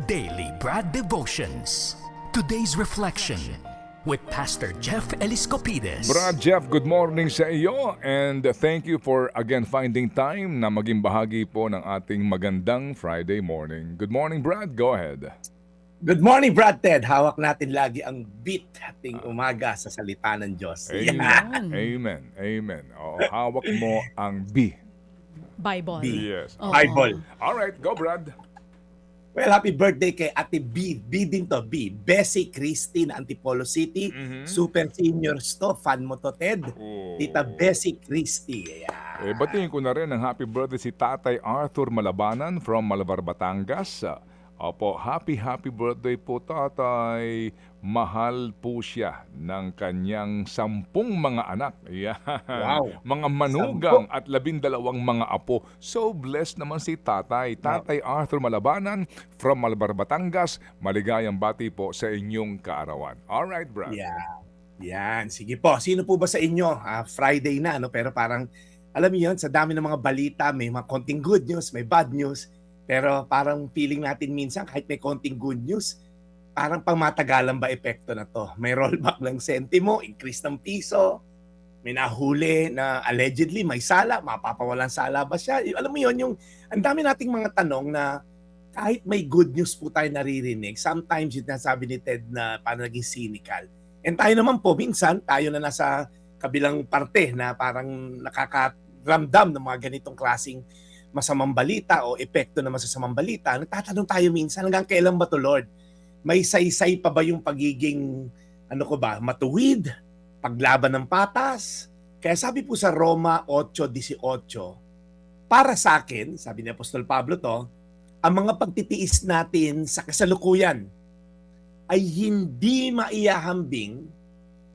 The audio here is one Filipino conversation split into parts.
Daily Brad Devotions. Today's reflection with Pastor Jeff Eliscopides. Brad Jeff, good morning sa iyo and thank you for again finding time na maging bahagi po ng ating magandang Friday morning. Good morning, Brad. Go ahead. Good morning, Brad Ted. Hawak natin lagi ang beat ating umaga sa salita ng Diyos. Amen. Amen. Amen. O, hawak mo ang B. Bible. Yes. Oo. Bible. All right, go, Brad. Well, happy birthday kay Ate B. B din to, B. Bessie Christine, Antipolo City. Super seniors to. Fan mo to, Ted. Oh. Tita Bessie Christie. Yeah. Batiin ko na rin ang happy birthday si Tatay Arthur Malabanan from Malabar, Batangas. Opo, happy birthday po, Tatay. Mahal po siya ng kanyang 10 mga anak. Yan. Wow. Mga manugang at 12 mga apo. So blessed naman si Tatay. Tatay Arthur Malabanan from Malabar, Batangas. Maligayang bati po sa inyong kaarawan. Alright, Brad. Yeah. Yan. Sige po. Sino po ba sa inyo? Friday na, no? Pero parang, alam niyo yun, sa dami ng mga balita, may mga konting good news, may bad news. Pero parang feeling natin minsan, kahit may konting good news, parang pangmatagalan ba epekto na to? May rollback ng sentimo, increase ng piso, may nahuli na allegedly may sala, mapapawalan sala ba siya? Alam mo yun, yung ang dami nating mga tanong na kahit may good news po tayo naririnig, sometimes yung nasabi ni Ted na parang naging cynical. And tayo naman po, minsan, tayo na nasa kabilang parte na parang nakakaramdam ng mga ganitong klaseng masamang balita o epekto ng masasamang balita. Nagtatanong tayo minsan, hanggang kailan ba to, Lord? May saysay pa ba yung pagiging, matuwid, paglaban ng patas? Kaya sabi po sa Roma 8:18, para sa akin, sabi ni Apostol Pablo to, ang mga pagtitiis natin sa kasalukuyan ay hindi maiyahambing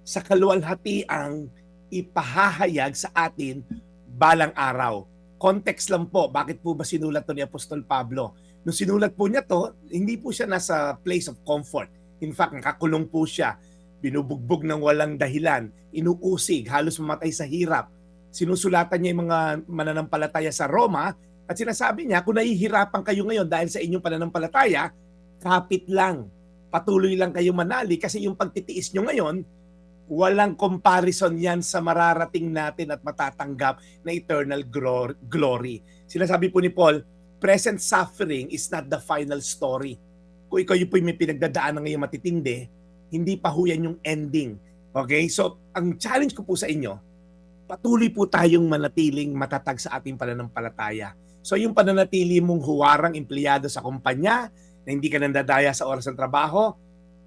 sa kaluwalhatiang ipahahayag sa atin balang araw. Context lang po, bakit po ba sinulat to ni Apostol Pablo? Nung sinulat po niya to, hindi po siya nasa place of comfort. In fact, nakakulong po siya, binubugbog ng walang dahilan, inuusig, halos mamatay sa hirap. Sinusulatan niya yung mga mananampalataya sa Roma at sinasabi niya, kung nahihirapan kayo ngayon dahil sa inyong pananampalataya, kapit lang, patuloy lang kayo manali kasi yung pagtitiis nyo ngayon, walang comparison yan sa mararating natin at matatanggap na eternal glory. Sinasabi po ni Paul, present suffering is not the final story. Kung ikaw yung may pinagdadaanan ngayong matitindi, hindi pa ho yan yung ending. Okay? So, ang challenge ko po sa inyo, patuloy po tayong manatiling matatag sa ating pananampalataya. So, yung pananatili mong huwarang empleyado sa kumpanya, na hindi ka nandadaya sa oras ng trabaho,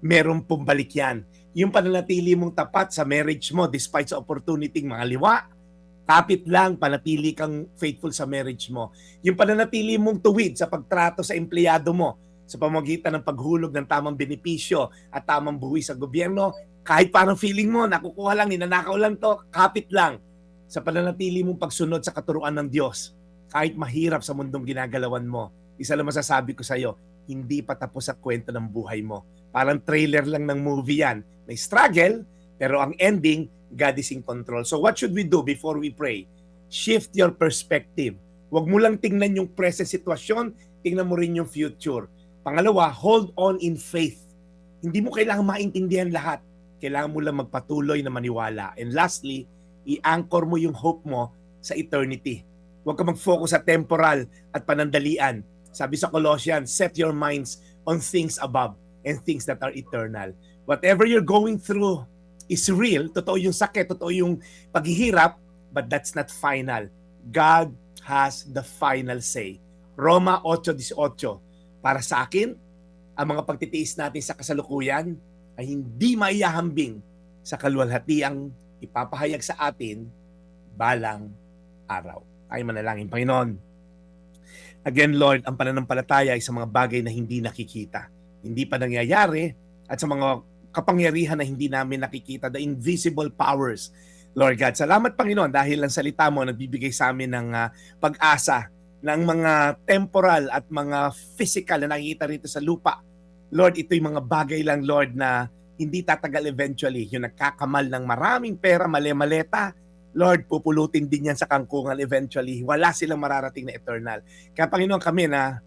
meron pong balik yan. Yung pananatili mong tapat sa marriage mo despite sa opportunity mga liwa, kapit lang, panatili kang faithful sa marriage mo. Yung pananatili mong tuwid sa pagtrato sa empleyado mo sa pamamagitan ng paghulog ng tamang benepisyo at tamang buwi sa gobyerno, kahit parang feeling mo, nakukuha lang, ninanakaw lang to, kapit lang sa pananatili mong pagsunod sa katuruan ng Diyos. Kahit mahirap sa mundong ginagalawan mo, isa lang masasabi ko sa iyo, hindi pa tapos ang kwento ng buhay mo. Parang trailer lang ng movie yan. May struggle, pero ang ending, God is in control. So what should we do before we pray? Shift your perspective. Huwag mo lang tingnan yung present sitwasyon, tingnan mo rin yung future. Pangalawa, hold on in faith. Hindi mo kailangan maintindihan lahat. Kailangan mo lang magpatuloy na maniwala. And lastly, i-anchor mo yung hope mo sa eternity. Huwag ka mag-focus sa temporal at panandalian. Sabi sa Colossians, set your minds on things above and things that are eternal. Whatever you're going through is real. Totoo yung sakit, totoo yung paghihirap, but that's not final. God has the final say. Roma 8:18. Para sa akin, ang mga pagtitiis natin sa kasalukuyan ay hindi maiyahambing sa kaluwalhatiang ipapahayag sa atin balang araw. Tayo manalangin. Panginoon, again Lord, ang pananampalataya ay sa mga bagay na hindi nakikita. Hindi pa nangyayari at sa mga kapangyarihan na hindi namin nakikita, the invisible powers. Lord God, salamat Panginoon dahil ang salita mo nagbibigay sa amin ng pag-asa ng mga temporal at mga physical na nakikita rito sa lupa. Lord, ito'y mga bagay lang Lord na hindi tatagal eventually. Yung nagkakamal ng maraming pera, mali-maleta, Lord, pupulutin din yan sa kangkungan eventually. Wala silang mararating na eternal. Kaya Panginoon kami na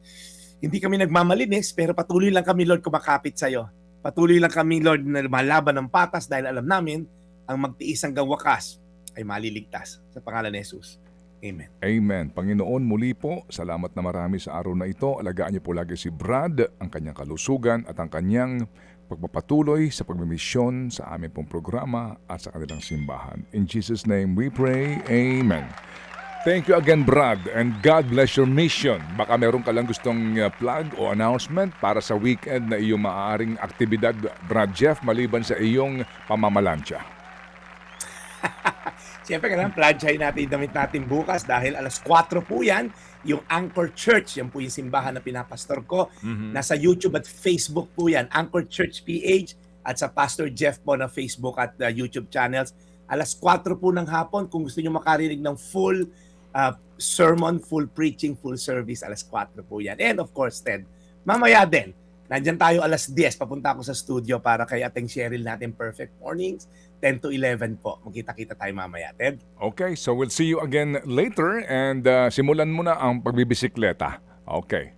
hindi kami nagmamalinis, pero patuloy lang kami, Lord, kumakapit sa'yo. Patuloy lang kami, Lord, na malaban ng patas dahil alam namin, ang magtiis hanggang wakas ay maliligtas. Sa pangalan ni Jesus. Amen. Amen. Panginoon, muli po, salamat na marami sa araw na ito. Alagaan niyo po lagi si Brad, ang kanyang kalusugan at ang kanyang pagpapatuloy sa pagmimisyon sa aming pong programa at sa kanilang simbahan. In Jesus' name we pray. Amen. Thank you again, Brad, and God bless your mission. Baka meron ka lang gustong plug o announcement para sa weekend na iyong maaaring aktibidad, Brad Jeff, maliban sa iyong pamamalansya. Siyempre, kailangan planchahin natin yung damit natin bukas dahil alas 4 po yan, yung Anchor Church, yan po yung simbahan na pinapastor ko. Nasa YouTube at Facebook po yan, Anchor Church PH at sa Pastor Jeff po na Facebook at YouTube channels. Alas 4 po ng hapon, kung gusto nyo makarinig ng full sermon, full preaching, full service, alas 4 po yan. And of course, Ted, mamaya din, nandyan tayo alas 10, papunta ako sa studio para kay Ateng Cheryl natin Perfect Mornings, 10 to 11 po. Magkita-kita tayo mamaya, Ted. Okay, so we'll see you again later and simulan mo na ang pagbibisikleta. Okay.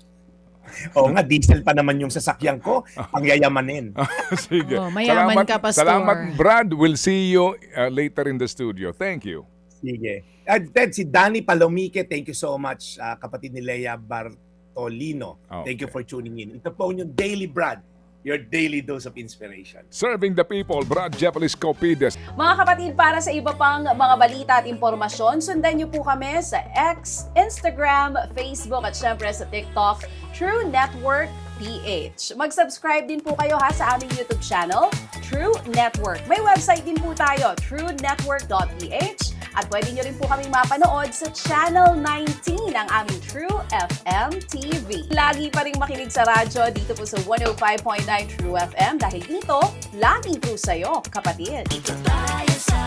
Oo nga, diesel pa naman yung sasakyan ko, pangyayamanin. Sige. Oh, mayaman ka, Pastor. Salamat, Brad. We'll see you later in the studio. Thank you. Sige. Ted, si Danny Palomique, thank you so much, kapatid ni Lea Bartolino. Thank you Okay. for tuning in. Ito po yung Daily Brad, your daily dose of inspiration. Serving the people, Brad Jeff Eliscopides. Mga kapatid, para sa iba pang mga balita at impormasyon, sundan niyo po kami sa X, Instagram, Facebook at syempre sa TikTok, True Network PH. Mag-subscribe din po kayo sa aming YouTube channel, True Network. May website din po tayo, truenetwork.ph, at pwede nyo rin po kaming mapanood sa Channel 19 ang aming True FM TV. Lagi pa rin makinig sa radyo dito po sa 105.9 True FM dahil dito, laging true sa'yo, kapatid. Dito tayo sa